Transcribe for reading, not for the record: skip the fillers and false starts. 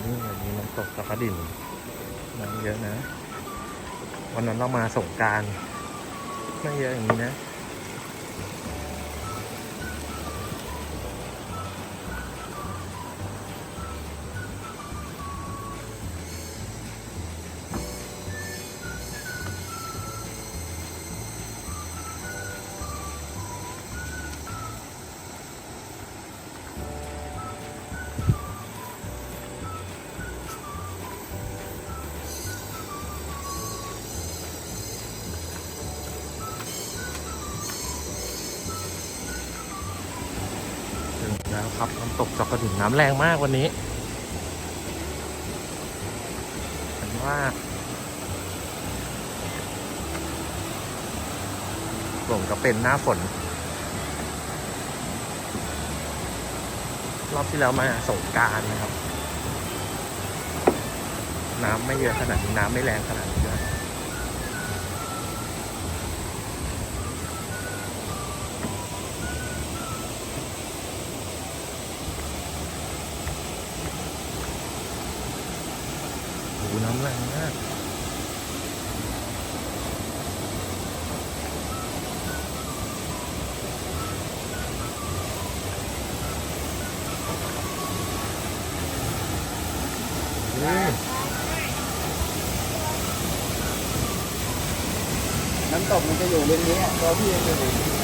นี่วันนี้น้ำตกตะกดิ่นน้ำเยอะนะวันนั้นเรามาสงกรานต์ไม่เยอะอย่างนี้นะถึงแล้วครับน้ำตกตะกดิ่นน้ำแรงมากวันนี้เห็นว่าหลงก็เป็นหน้าฝนรอบที่แล้วมาสงกรานต์นะครับน้ำไม่เยอะขนาดนี้น้ำไม่แรงขนาดนี้นะโอ้โหน้ำแรงมากน้ำตกมันจะอยู่ริมนี้ตัวพี่จะอยู่